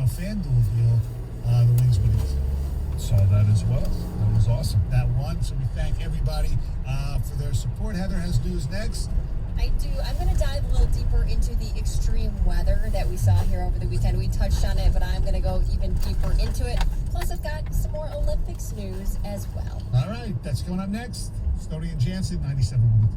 FanDuel deal, the Wings would exist. Saw that as well. That was awesome. That one. So we thank everybody for their support. Heather has news next. I do. I'm going to dive a little deeper into the extreme weather that we saw here over the weekend. We touched on it, but I'm going to go even deeper into it. Plus, I've got some more Olympics news as well. All right. That's coming up next. Stoney and Jansen, 97.1.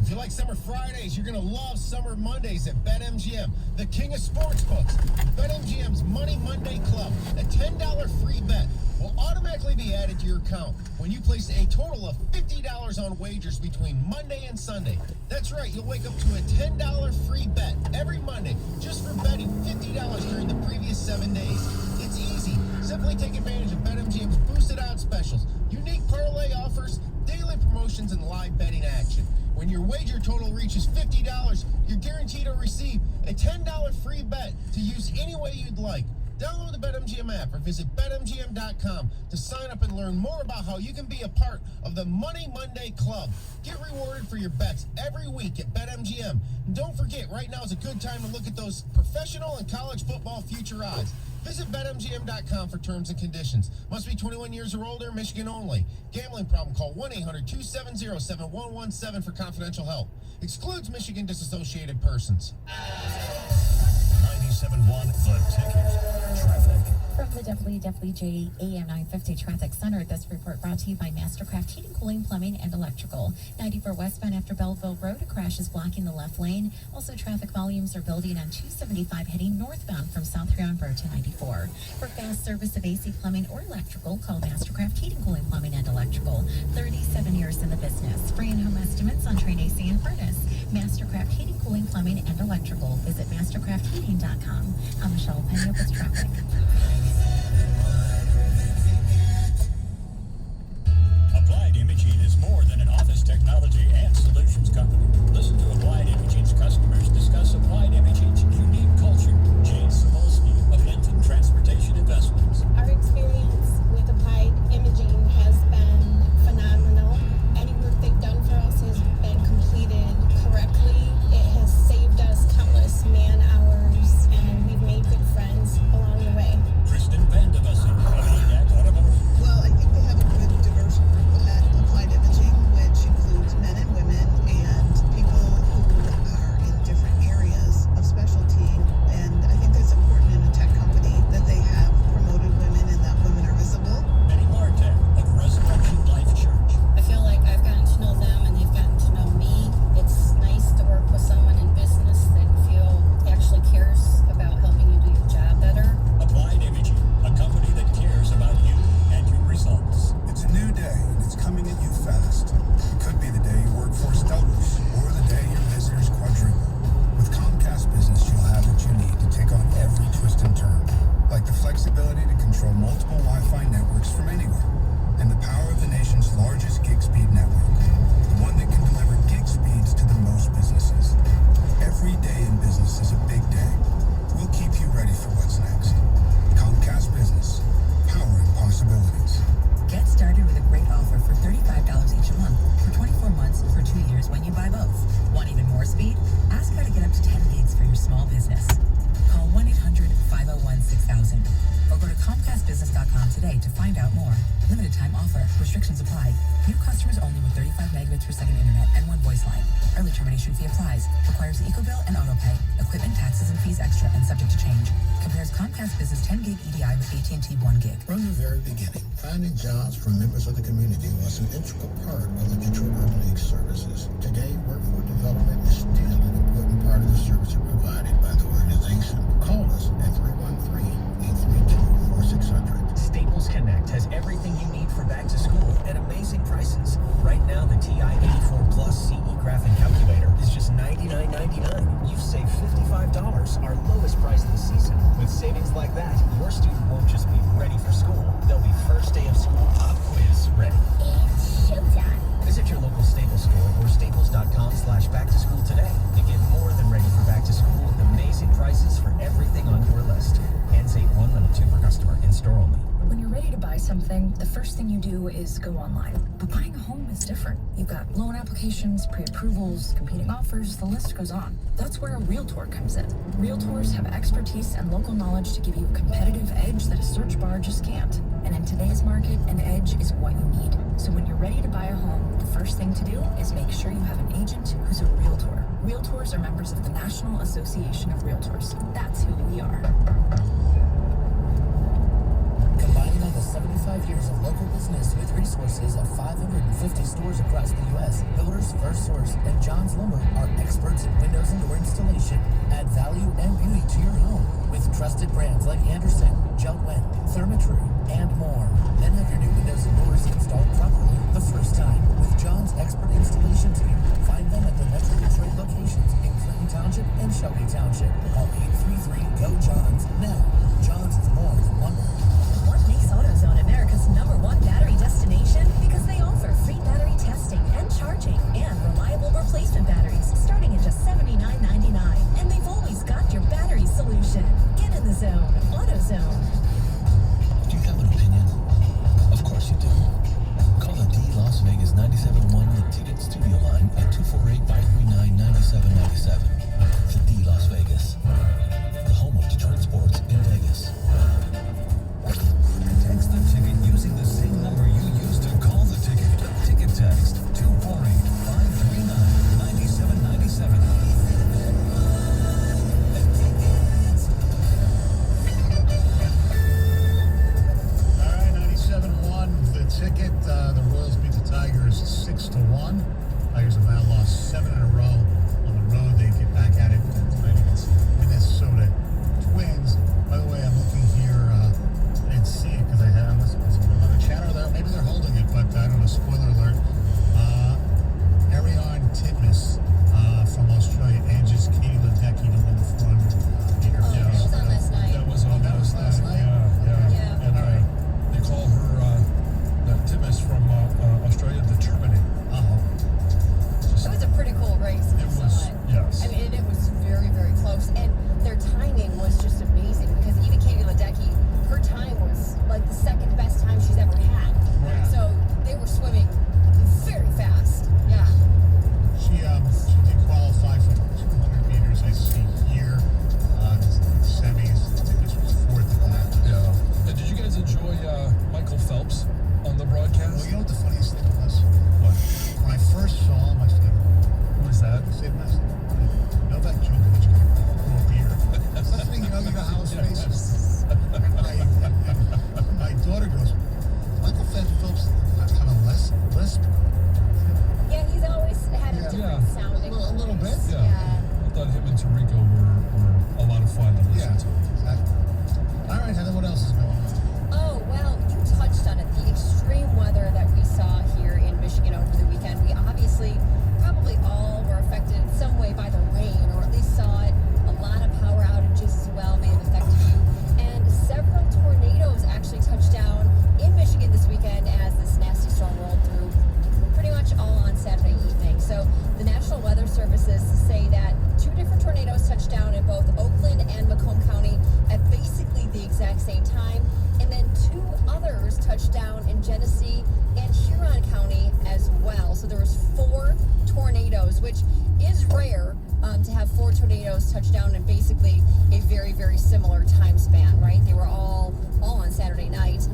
If you like Summer Fridays, you're going to love Summer Mondays at BetMGM, the king of sportsbooks. BetMGM's Money Monday Club, a $10 free bet, will automatically be added to your account when you place a total of $50 on wagers between Monday and Sunday. That's right, you'll wake up to a $10 free bet every Monday just for betting $50 during the previous 7 days. It's easy. Simply take advantage of BetMGM's boosted odds specials, unique parlay offers, daily promotions, and live betting action. When your wager total reaches $50, you're guaranteed to receive a $10 free bet to use any way you'd like. Download the BetMGM app or visit BetMGM.com to sign up and learn more about how you can be a part of the Money Monday Club. Get rewarded for your bets every week at BetMGM. And don't forget, right now is a good time to look at those professional and college football future odds. Visit BetMGM.com for terms and conditions. Must be 21 years or older, Michigan only. Gambling problem, call 1-800-270-7117 for confidential help. Excludes Michigan disassociated persons. 97.1 The Ticket. Traffic. From the WWJ AM 950 Traffic Center, this report brought to you by Mastercraft Heating, Cooling, Plumbing, and Electrical. 94 westbound after Belleville Road, a crash is blocking the left lane. Also, traffic volumes are building on 275 heading northbound from South Huron Road to 94. For fast service of AC plumbing or electrical, call Mastercraft Heating, Cooling, Plumbing, and Electrical. 37 years in the business. Free in-home estimates on Trane AC and furnace. Mastercraft Heating, Cooling, Plumbing, and Electrical. Visit mastercraftheating.com. I'm Michelle Penny with traffic. Applied Imaging is more than an office technology and solutions company. Listen to Applied Imaging's customers discuss Applied Imaging's unique culture. Jane Samolsky of Hinton Transportation Investments. Our experience with Applied Imaging has been phenomenal. Any work they've done for us has been completed correctly. It has saved us countless man hours, and we've made good friends along the way. Kristen Vandevessen of EDAC Automotive. Well, I think they have a good diverse group at Applied Imaging, which includes men and women and people who are in different areas of specialty. And I think that's important in a tech company that they have promoted women and that women are visible. Betty Martek of Resurrection Life Church. I feel like I've gotten to know them and they've gotten to know me. It's nice to work with someone in business that you feel actually cares about helping you do your job better. Applied Imaging, a company that cares about you and your results. It's a new day, and it's coming at you fast. It could be the day your workforce doubles, or the day your visitors quadruple. With Comcast Business, you'll have what you need to take on every twist and turn, like the flexibility to control multiple Wi-Fi networks from anywhere, and the power of the nation's largest gig speed network, the one that can deliver gig speeds to the most businesses. Every day in business is a big day. We'll keep you ready for what's next. Comcast Business, powering possibilities. Get started with a great offer for $35 each month for 24 months for 2 years when you buy both. Want even more speed? Ask how to get up to 10 gigs for your small business. Call 1-800-501-6000 or go to ComcastBusiness.com today to find out more. Limited time offer. Restrictions apply. New customers only with 35 megabits per second internet and one voice line. Early termination fee applies. Requires EcoBill and AutoPay. Equipment, taxes, and fees extra and subject to change. Compares Comcast Business 10 gig EDI with AT&T 1 gig. From the very beginning, finding jobs for members of the community was an integral part of the Detroit Urban League services. Today, workforce development is still an important part of the services provided by the organization. Call us at 313-832-4600. Staples Connect has everything you need for back to school at amazing prices. Right now, the TI-84 Plus CE Graphic Calculator is just $99.99. You've saved $55, our lowest price of the season. With savings like that, your student won't just be ready for school. They'll be first day of school pop quiz ready. It's showtime. Visit your local Staples store or staples.com/back to school today to get more than ready for back to school with amazing prices for everything on your list. Hands 8 1 limit 2 per customer in store only. When you're ready to buy something, the first thing you do do is go online. But buying a home is different. You've got loan applications, pre-approvals, competing offers, the list goes on. That's where a Realtor comes in. Realtors have expertise and local knowledge to give you a competitive edge that a search bar just can't. And in today's market, an edge is what you need. So when you're ready to buy a home, the first thing to do is make sure you have an agent who's a Realtor. Realtors are members of the National Association of Realtors. That's who we are. Combining over 75 years of local business with resources of 550 stores across the U.S., Builders First Source and John's Lumber are experts in windows and door installation. Add value and beauty to your home with trusted brands like Anderson, Jeld-Wen, Therma-Tru, and more. Then have your new windows and doors installed properly the first time with John's expert installation team. Find them at the Metro Detroit locations in Clinton Township and Shelby Township. Call 833-GO-JOHNS now. John's is more than lumber. What makes AutoZone America's #1 battery destination? Because they offer free battery testing and charging and reliable replacement batteries starting at just $79.99. And they've always got your battery solution. Get in the zone. AutoZone. Do you have an opinion? Of course you do. Call the D Las Vegas 97.1 The Ticket Studio line at 248-539-9797. The D Las Vegas, the home of Detroit sports in Vegas. Text the ticket using the same number you used to call the ticket. Ticket text 248-539-9797. All right, 97-1, the ticket. The Royals beat the Tigers 6-1. Tigers have now lost 7 in a row on the road. They get back at it tonight against Minnesota Twins. By the way, I'm looking here. I didn't see it because I had on the chatter there. Maybe they're holding it, but I don't know. Spoiler alert. Ariane Titmus from Australia edges Katie Ledecky to win the 400-meter. Oh, that was on last night. That was on last night. Yeah. And they call her Timmins from Australia the Terminator. It was a pretty cool race. It was, yes. I mean, it was very, very close. And their timing was just amazing because even Katie Ledecky, her time was like the second best time she's ever had. Right. So they were swimming very fast. Yeah. She did qualify for 200 meters. I see here. Semis. I think this was 4th at that. Yeah. And did you guys enjoy Michael Phelps on the broadcast? Well, you know what the funniest thing was? What? When I first saw him, I said, Who is that? Novak Djokovic grew a beard. That's the thing, you know how his face is. And my daughter goes, Michael Phelps have a lisp? Yeah, he's always had a different sounding. A little bit? Yeah. I thought him and Tarico were a lot of fun to listen to. Exactly. All right, Heather, what else is going on? Oh, well, you touched on it. The extreme weather that we saw here in Michigan over the weekend. We obviously probably all were affected in some way by the rain, or at least saw it. A lot of power outages as well may have affected you. And several tornadoes actually touched down in Michigan this weekend as this nasty storm rolled through pretty much all on Saturday evening. So the National Weather Services say that 2 different tornadoes touched down in both Oakland and Macomb County at basically the exact same time. And then 2 others touched down in Genesee and Huron County as well. So there was 4 tornadoes, which is rare to have 4 tornadoes touch down in basically a very, very similar time span, right? They were all on Saturday night.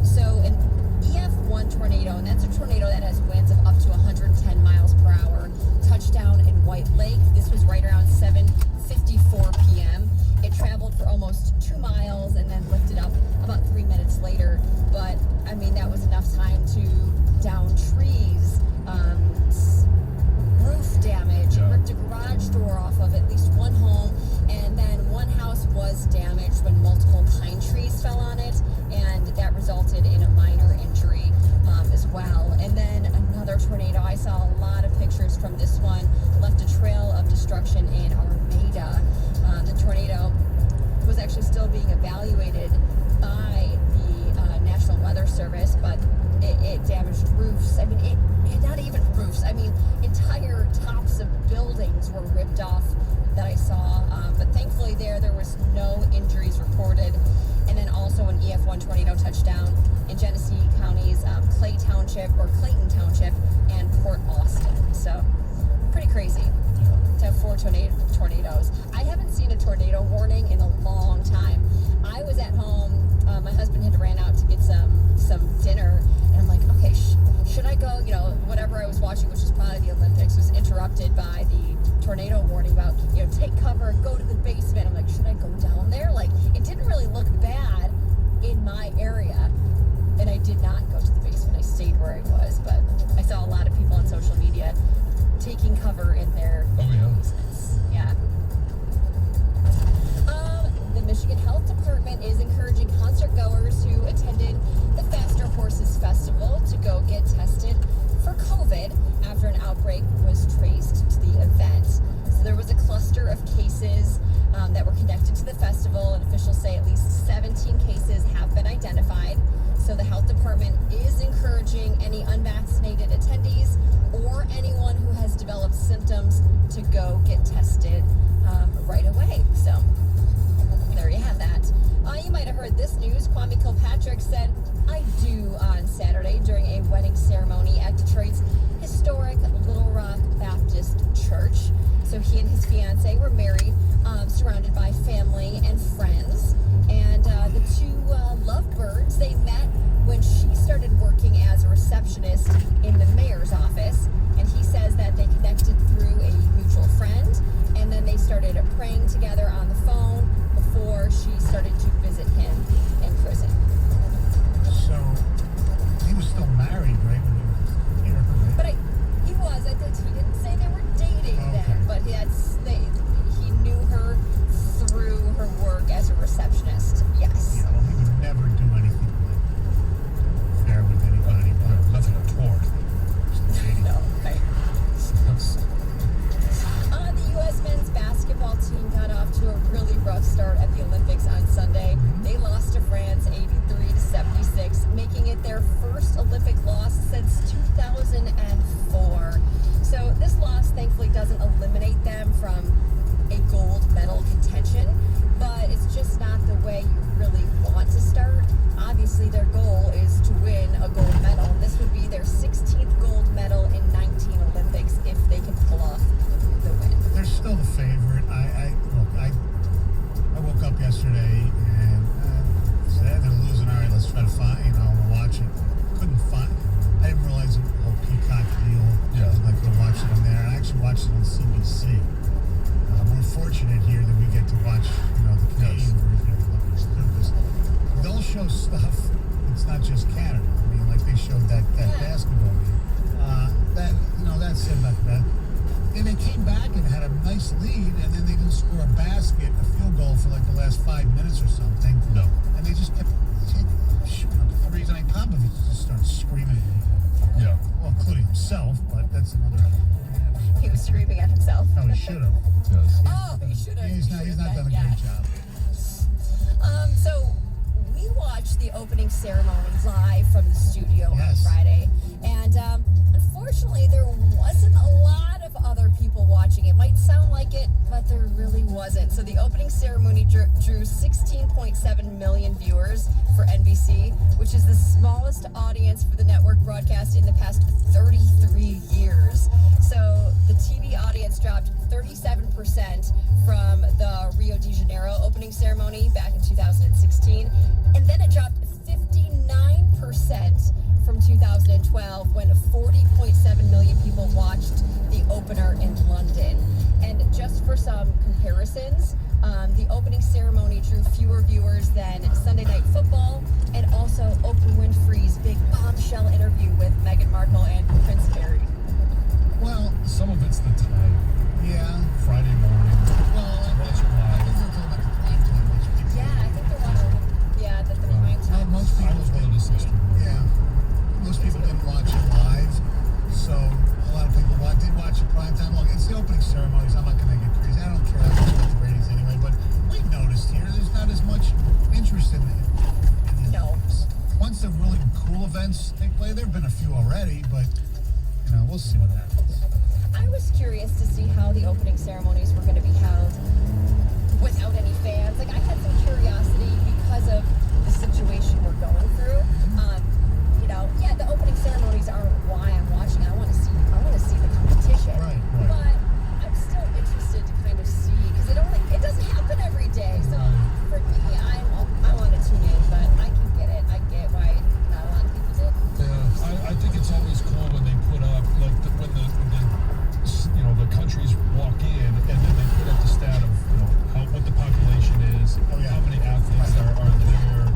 So an EF1 tornado, and that's a tornado that has winds of up to 110 miles per hour, touched down in White Lake. This was right around 7:54 p.m. It traveled for almost 2 miles and then lifted up about 3 minutes later. But, I mean, that was enough time to down trees, roof damage, ripped a garage door off of at least one home, and then one house was damaged when multiple pine trees fell on it, and that resulted in a minor injury as well. And then another tornado, I saw a lot of pictures from this one, left a trail of destruction in Armada. The tornado was actually still being evaluated by the National Weather Service, but it damaged roofs. I mean, not even roofs. I mean, entire tops of buildings were ripped off that I saw. But thankfully there was no injuries reported. And then also an EF1 tornado touchdown in Genesee Counties, Clayton Township, and Port Austin. So pretty crazy to have 4 tornadoes. I haven't seen a tornado warning in a long time. I was at home. My husband had ran out to get some dinner, and I'm like, okay, should I go? Whatever I was watching, which was probably the Olympics, was interrupted by the tornado warning about, take cover, go to the basement. I'm like, should I go down there? Like, it didn't really look bad in my area, and I did not go to the basement. I stayed where I was, but I saw a lot of people on social media taking cover in their basements. Yeah. The Michigan Health Department is encouraging concert goers who attended the Faster Horses Festival to go get tested for COVID after an outbreak was traced to the event. So there was a cluster of cases that were connected to the festival, and officials say at least 17 cases have been identified. So the health department is encouraging any unvaccinated attendees or anyone who has developed symptoms to go get tested right away. So there you have that. You might have heard this news. Kwame Kilpatrick said, "I do" on Saturday during a wedding ceremony at Detroit's historic Little Rock Baptist Church. So he and his fiancée were married, surrounded by family and friends. And the two lovebirds, they met when she started working as a receptionist in the mayor's office. And he says that they connected through a mutual friend, and then they started praying together on the phone before she started to visit him in prison. So he was still married, right? When you hear her, right? But he was. He didn't say they were dating then, but he knew her through her work as a receptionist. Yes. Yeah, well, he would never do anything like fair with anybody. Nothing untoward. No, right. The U.S. men's basketball team got off to a really rough start at the Olympics on Sunday. They lost to France 83-76, making it their first Olympic loss since 2004. So this loss thankfully doesn't eliminate them from a gold medal contention, but it's just not the way you really want to start. Obviously, their goal is to win a gold medal. This would be their 16th gold medal in 19 Olympics if they can pull off the win. They're still the favorite. I woke up yesterday and said they're losing. All right, let's try to find. We'll watch it. Couldn't find. I didn't realize the whole Peacock deal. Yeah, like we'll watch it on there. I actually watched it on CBC. We're fortunate here that we get to watch, the Canadian version of the Olympics too, because they'll show stuff. It's not just Canada. I mean, like they showed that basketball game. That said about that. And they came back and had a nice lead, and then they didn't score a field goal for like the last 5 minutes or something. No. And they just kept shooting up threes. I mean, Popovich just started screaming. Yeah. Well, including himself, but that's another. He was screaming at himself. No, he should have. Yes. Oh, he should have. He's not done a great job. So we watched the opening ceremony live from the studio on Friday, and unfortunately there wasn't a lot of other people watching. It might sound like it, but there really wasn't. So the opening ceremony drew 16.7 million viewers for NBC, which is the smallest audience for the network broadcast in the past 33 years. So the TV audience dropped 37% from the Rio de Janeiro opening ceremony back in 2016, and then it dropped 59% from 2012 when 40.7 million people watched the opener in London. And just for some comparisons, the opening ceremony drew fewer viewers than Sunday Night Football and also Oprah Winfrey's big bombshell interview with Meghan Markle and Prince Harry. Well, some of it's the time. Yeah. Friday morning. Well, watch it live. Yeah, I think they're watching. Yeah, the prime time. Most people. I was one of the 60. Yeah. Most people didn't watch it live, so a lot of people did watch it prime time. Look, it's the opening ceremonies. I'm not going to get crazy. I don't care that much about the ratings anyway, but we've noticed here there's not as much interest in it. No. Once the really cool events take place, there have been a few already, but we'll see what happens. I was curious to see how the opening ceremonies were going to be held without any fans. Like, I had some curiosity because of the situation we're going through. You know, yeah, the opening ceremonies aren't why I'm watching. I want to see the competition. Right. But I'm still interested to kind of see because it doesn't happen every day. So for me, I want to tune in, but I can get it. I get why not a lot of people did. Yeah, I think it's always cool when they put up when the countries walk in and then they put up the stat of what the population is, how many athletes are there,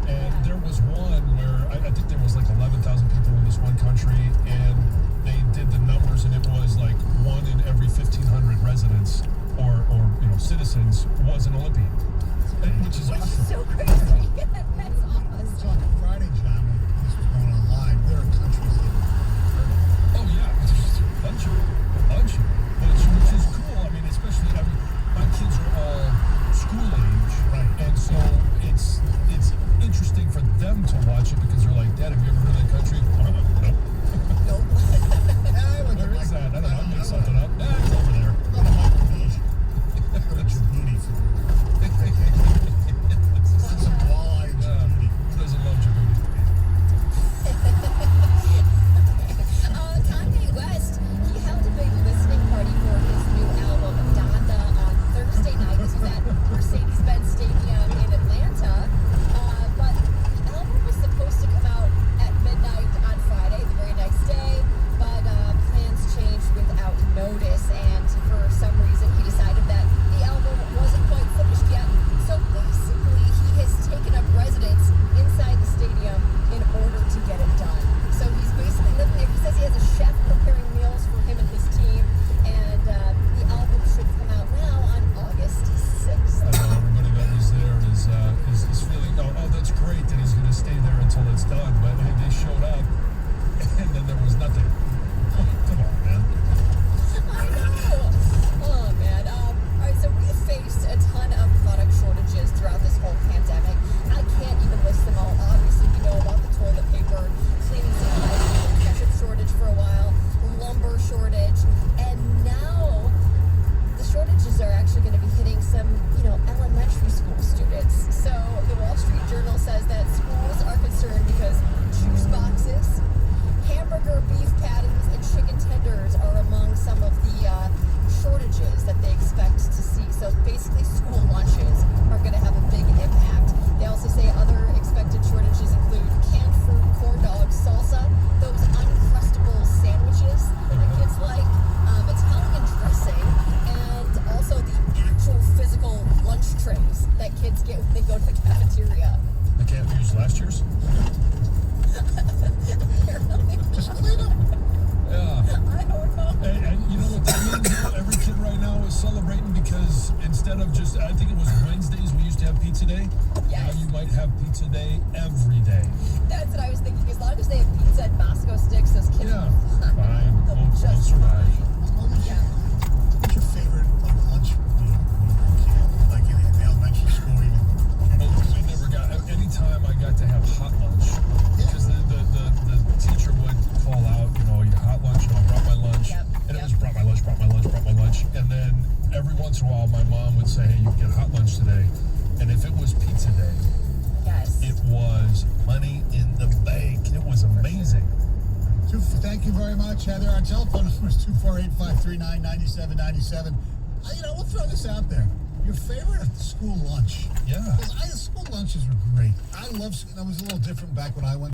and there was one where I think there was like 11,000 people in this one country, and they did the numbers, and it was like 1 in every 1,500 residents or citizens was an Olympian, which is awesome. So crazy. That's awesome. We were talking Friday, John, when this was going on live. There are countries that heard of it. Oh yeah, just a bunch of which is cool. I mean, especially my kids are all school age, Right. and so it's interesting for them to watch it because they're like, Dad, have you ever heard of that country? Nope. Where is that? I don't know. I made something up. It's over there. Go to Micronesia. Go to Djibouti for some walleye in Djibouti. Who doesn't love Djibouti? Kanye West, he held a big listening party for his new album, Donda, on Thursday night. This was at Mercedes-Benz Stadium in Atlanta. But the album was supposed to come out at midnight on Friday, the very next day. But plans changed without notice. And for some reason, he decided that the album wasn't quite finished yet. So basically, he has taken up residence inside the stadium in order to get it done. So he's basically living there. He says he has a chef preparing meals for him and his team, and the album should come out now on August 6th. I know everybody that was there is feeling, oh, that's great that he's going to stay there until it's done. But hey, they showed up, and then there was nothing. Come on, man. I know. Oh man. All right. So we faced a ton of product shortages throughout this whole pandemic. I can't even list them all. Obviously, we know about the toilet paper, cleaning supplies, ketchup shortage for a while, lumber shortage, and now the shortages are actually going to be hitting some, elementary school students. So the Wall Street Journal says that schools are concerned because juice boxes, hamburger beef patties, and chicken tenders are among some of the shortages that they expect to see. So basically, school lunches are going to have a big impact. They also say other expected shortages include canned fruit, corn dogs, salsa, those uncrustable sandwiches that the kids like, Italian dressing, and also the actual physical lunch trays that kids get when they go to the cafeteria. They can't use last year's? Just clean them. Yeah. I don't know. And you know what that means? Every kid right now is celebrating because instead of just, I think it was Wednesdays we used to have pizza day. Yes. Now you might have pizza day every day. That's what I was thinking. As long as they have pizza and Moscow sticks, those kids Yeah, will fine. they'll We'll just survive. Yeah. What's your favorite lunch meal when you were a kid? Like in elementary school, even? I never got, anytime I got to have hot lunch, because the teacher would call out, your hot lunch, I brought my lunch, and it was brought my lunch, and then every once in a while my mom would say, hey, you can get hot lunch today, and if it was pizza day, Yes. it was money in the bank. It was amazing. Thank you very much, Heather. Our telephone number is 248-539-9797. We'll throw this out there. Your favorite school lunch? Yeah. Because school lunches were great. I was a little different back when I went